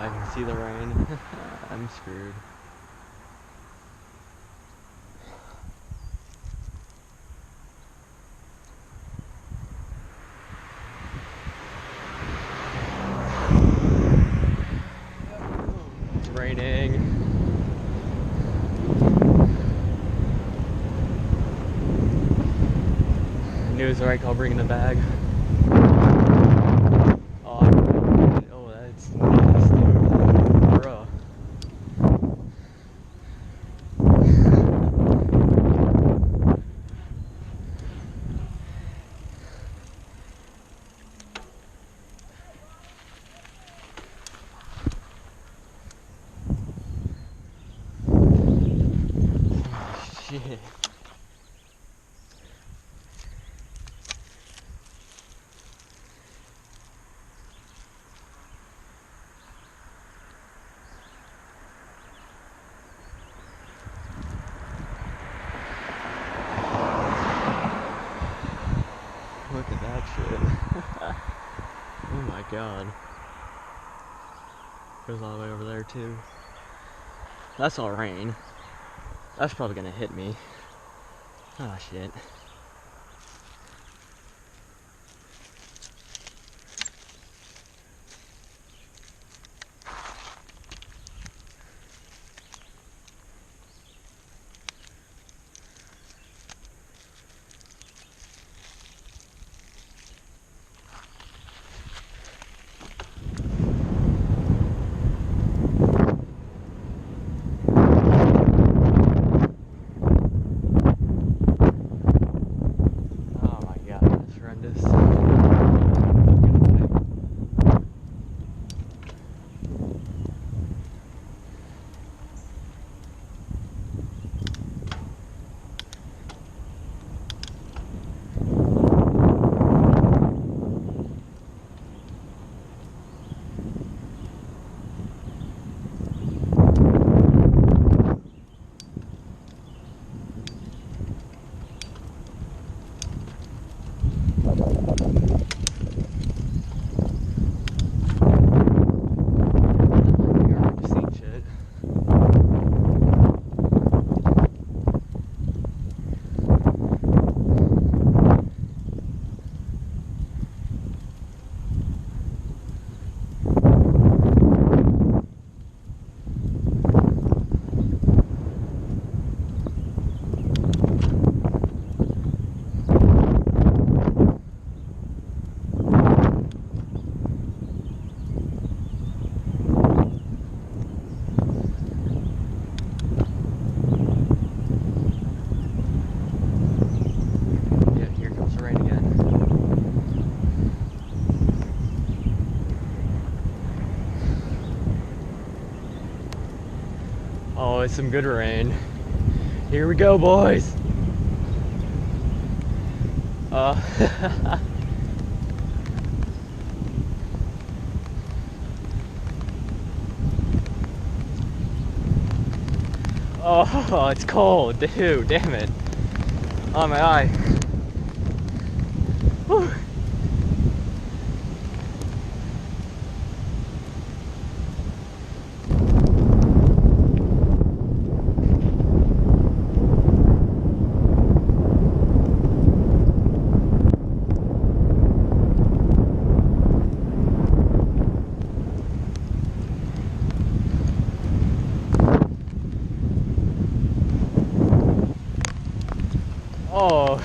I can see the rain. I'm screwed. It's raining. I knew it was the right call bringing the bag. Oh, that's nice, dude. Bruh. Shit. Look at that shit. Oh my god. Goes all the way over there too. That's all rain. That's probably gonna hit me. Oh shit. Oh, it's some good rain. Here we go, boys. Oh, it's cold, dude. Damn it. Oh, my eye. Whew. Oh.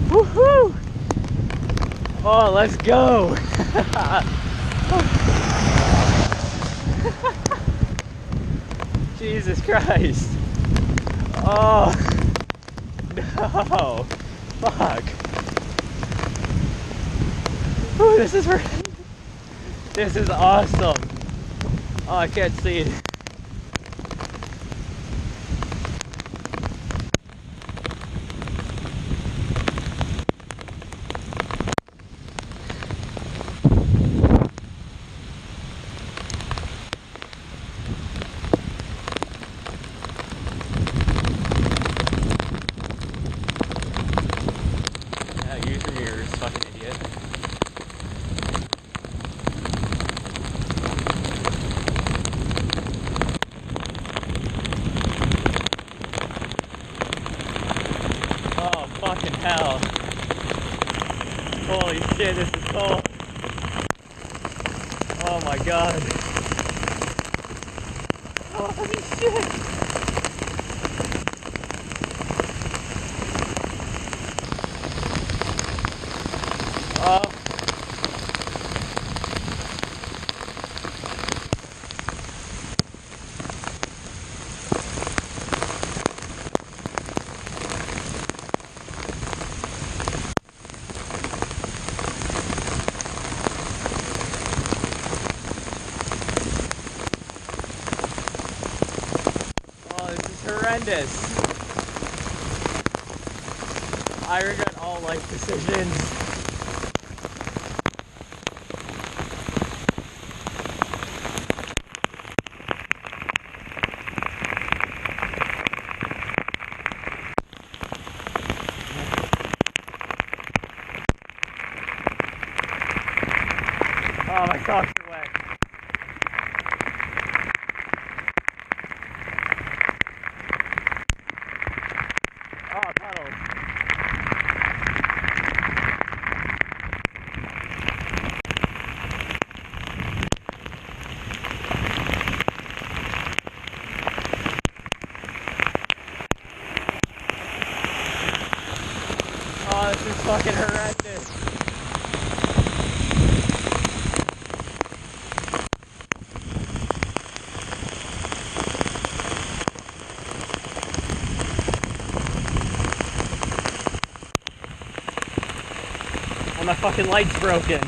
Woohoo! Oh, let's go! Jesus Christ! Oh no! Fuck! Ooh, this is awesome! Oh, I can't see it. use your mirrors, fucking idiot. Oh, fucking hell. Holy shit, this is cold. Oh my god. Holy shit. Oh. Horrendous. I regret all life decisions. Oh, my socks are wet. Oh, puddles. Oh, this is fucking horrendous. And my fucking light's broken.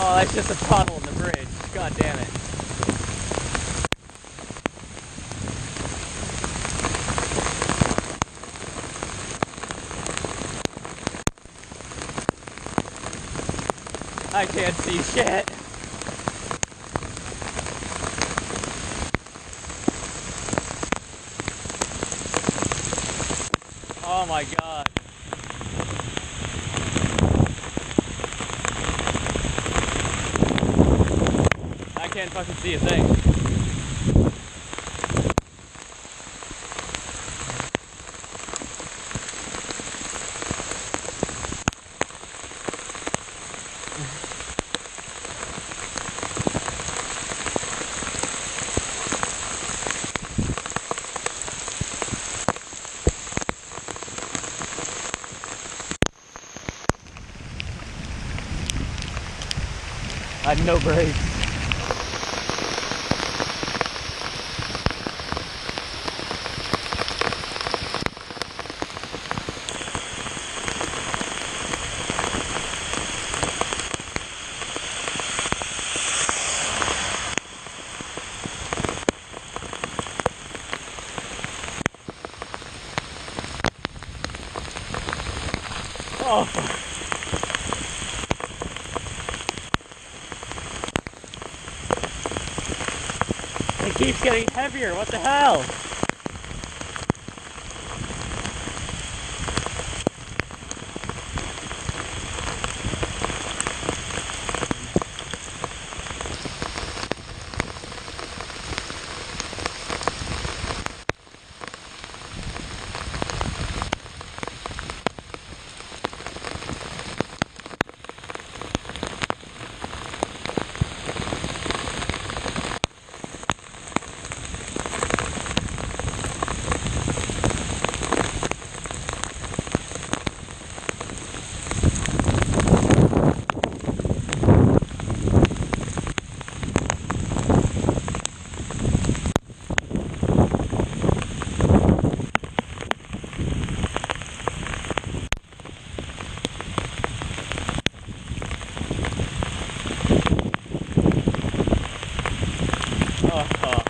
Oh, that's just a puddle in the bridge. God damn it. I can't see shit. Oh my god. I can't fucking see a thing. I had no brakes. Oh. It keeps getting heavier, what the hell? Oh.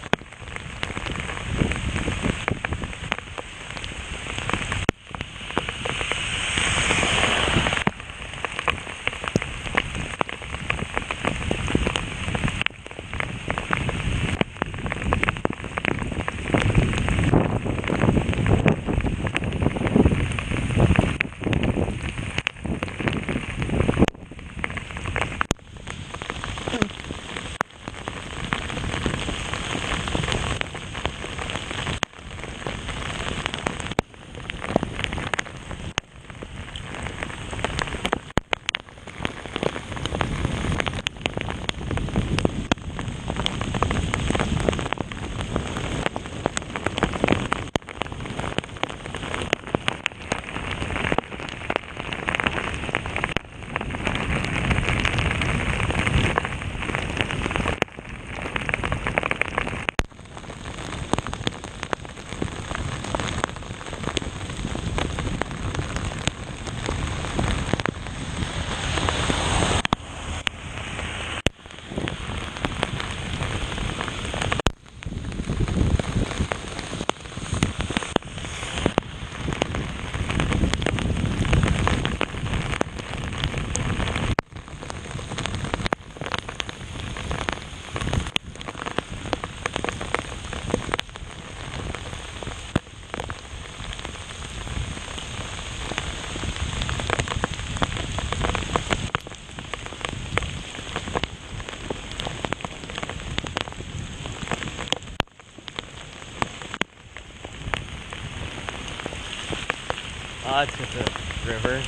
Oh, it's just a river.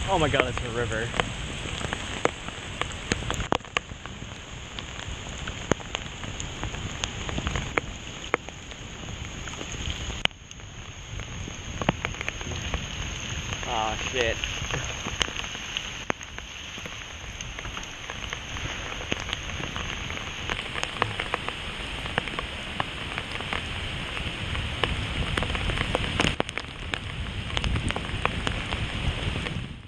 Oh my god, it's a river. Oh shit.